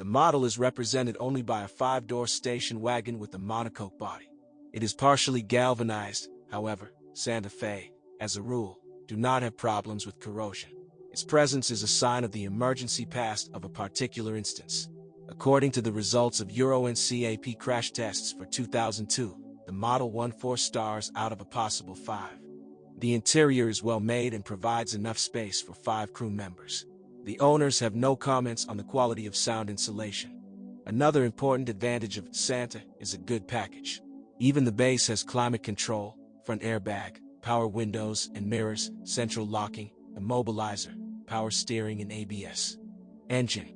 The model is represented only by a 5-door station wagon with a monocoque body. It is partially galvanized, however. Santa Fe, as a rule, do not have problems with corrosion. Its presence is a sign of the emergency past of a particular instance. According to the results of Euro NCAP crash tests for 2002, the model won 4 stars out of a possible 5. The interior is well made and provides enough space for 5 crew members. The owners have no comments on the quality of sound insulation. Another important advantage of Santa is a good package. Even the base has climate control, front airbag, power windows and mirrors, central locking, immobilizer, power steering and ABS. Engine.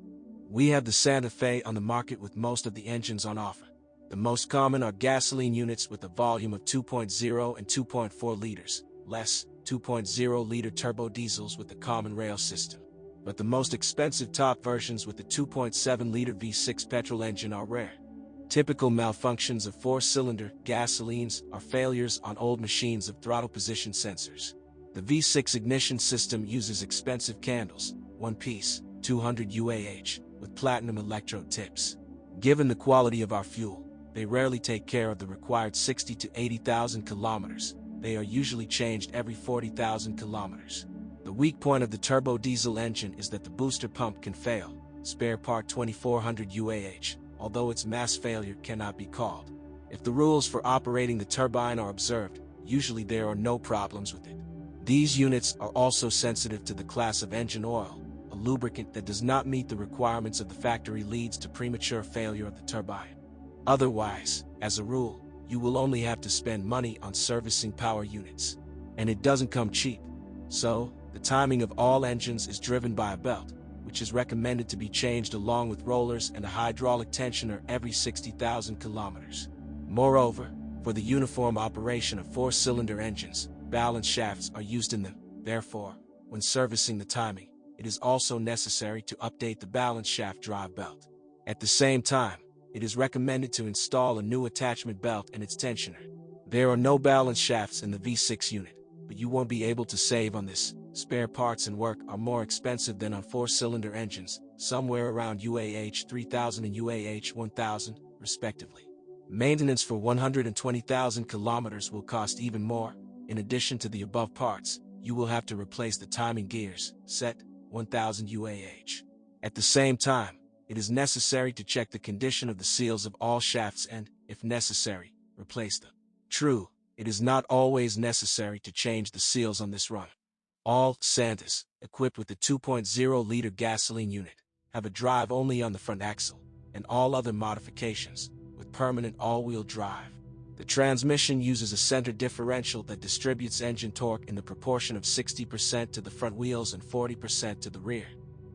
We have the Santa Fe on the market with most of the engines on offer. The most common are gasoline units with a volume of 2.0 and 2.4 liters, less 2.0-liter turbo diesels with the common rail system. But the most expensive top versions with the 2.7-liter V6 petrol engine are rare. Typical malfunctions of 4-cylinder gasolines are failures on old machines of throttle position sensors. The V6 ignition system uses expensive candles, one-piece, 200 UAH, with platinum electrode tips. Given the quality of our fuel, they rarely take care of the required 60 to 80,000 kilometers. They are usually changed every 40,000 kilometers. The weak point of the turbo diesel engine is that the booster pump can fail, spare part 2400 UAH, although its mass failure cannot be called. If the rules for operating the turbine are observed, usually there are no problems with it. These units are also sensitive to the class of engine oil. A lubricant that does not meet the requirements of the factory leads to premature failure of the turbine. Otherwise, as a rule, you will only have to spend money on servicing power units. And it doesn't come cheap. So, the timing of all engines is driven by a belt, which is recommended to be changed along with rollers and a hydraulic tensioner every 60,000 kilometers. Moreover, for the uniform operation of 4-cylinder engines, balance shafts are used in them. Therefore, when servicing the timing, it is also necessary to update the balance shaft drive belt. At the same time, it is recommended to install a new attachment belt and its tensioner. There are no balance shafts in the V6 unit, but you won't be able to save on this. Spare parts and work are more expensive than on 4-cylinder engines, somewhere around UAH 3000 and UAH 1000, respectively. Maintenance for 120,000 kilometers will cost even more. In addition to the above parts, you will have to replace the timing gears, set 1000 UAH. At the same time, it is necessary to check the condition of the seals of all shafts and, if necessary, replace them. True, it is not always necessary to change the seals on this run. All Santas, equipped with the 2.0-liter gasoline unit, have a drive only on the front axle, and all other modifications, with permanent all-wheel drive. The transmission uses a center differential that distributes engine torque in the proportion of 60% to the front wheels and 40% to the rear.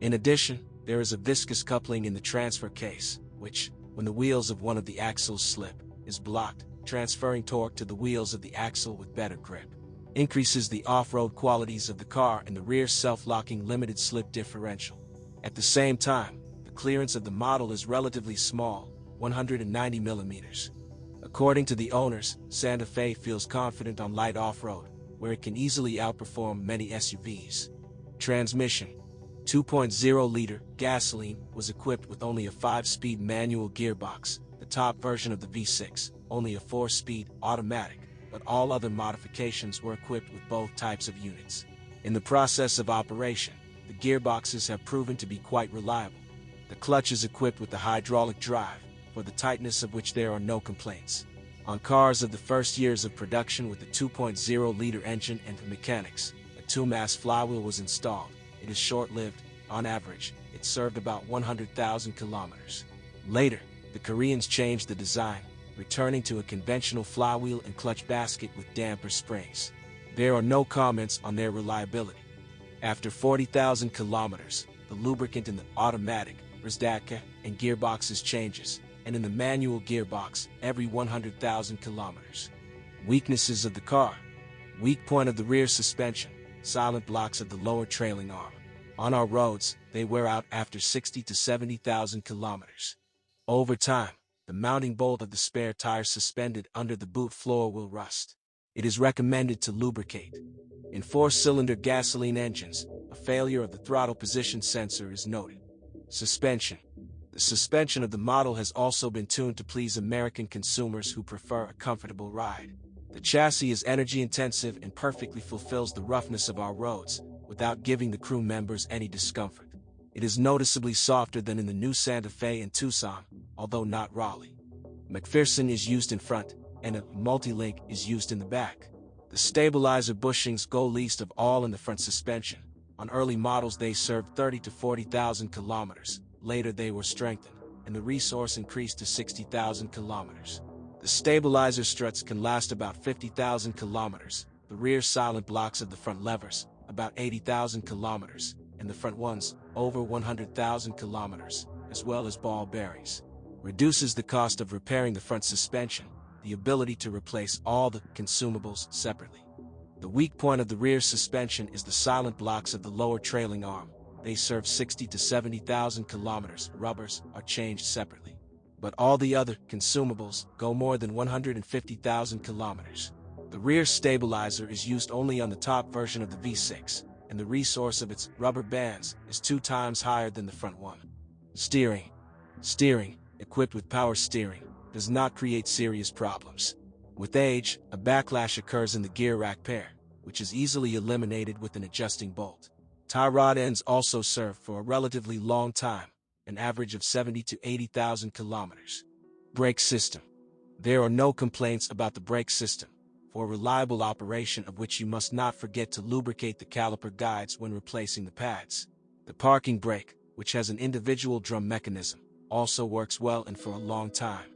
In addition, there is a viscous coupling in the transfer case, which, when the wheels of one of the axles slip, is blocked, transferring torque to the wheels of the axle with better grip. Increases the off-road qualities of the car and the rear self-locking limited slip differential. At the same time, the clearance of the model is relatively small, 190 millimeters. According to the owners, Santa Fe feels confident on light off-road, where it can easily outperform many SUVs. Transmission. 2.0-liter gasoline was equipped with only a 5-speed manual gearbox, the top version of the V6, only a 4-speed automatic, but all other modifications were equipped with both types of units. In the process of operation, the gearboxes have proven to be quite reliable. The clutch is equipped with the hydraulic drive, for the tightness of which there are no complaints. On cars of the first years of production with the 2.0-liter engine and the mechanics, a 2-mass flywheel was installed. It is short-lived. On average, it served about 100,000 kilometers. Later, the Koreans changed the design, returning to a conventional flywheel and clutch basket with damper springs. There are no comments on their reliability. After 40,000 kilometers, the lubricant in the automatic, Rizdaka, and gearboxes changes, and in the manual gearbox, every 100,000 kilometers. Weaknesses of the car. Weak point of the rear suspension, silent blocks of the lower trailing arm. On our roads, they wear out after 60 to 70,000 kilometers. Over time, the mounting bolt of the spare tire suspended under the boot floor will rust. It is recommended to lubricate. In 4-cylinder gasoline engines, a failure of the throttle position sensor is noted. Suspension. The suspension of the model has also been tuned to please American consumers who prefer a comfortable ride. The chassis is energy-intensive and perfectly fulfills the roughness of our roads, without giving the crew members any discomfort. It is noticeably softer than in the new Santa Fe and Tucson, although not Raleigh. McPherson is used in front, and a multi-link is used in the back. The stabilizer bushings go least of all in the front suspension. On early models they served 30 to 40,000 kilometers. Later they were strengthened, and the resource increased to 60,000 kilometers. The stabilizer struts can last about 50,000 kilometers, the rear silent blocks of the front levers, about 80,000 kilometers, and the front ones, over 100,000 kilometers, as well as ball bearings. Reduces the cost of repairing the front suspension, the ability to replace all the consumables separately. The weak point of the rear suspension is the silent blocks of the lower trailing arm. They serve 60 to 70,000 kilometers. Rubbers are changed separately. But all the other consumables go more than 150,000 kilometers. The rear stabilizer is used only on the top version of the V6, and the resource of its rubber bands is 2 times higher than the front one. Steering, equipped with power steering, does not create serious problems. With age, a backlash occurs in the gear rack pair, which is easily eliminated with an adjusting bolt. Tie rod ends also serve for a relatively long time, an average of 70 to 80,000 kilometers. Brake system. There are no complaints about the brake system, for reliable operation of which you must not forget to lubricate the caliper guides when replacing the pads. The parking brake, which has an individual drum mechanism, also works well and for a long time.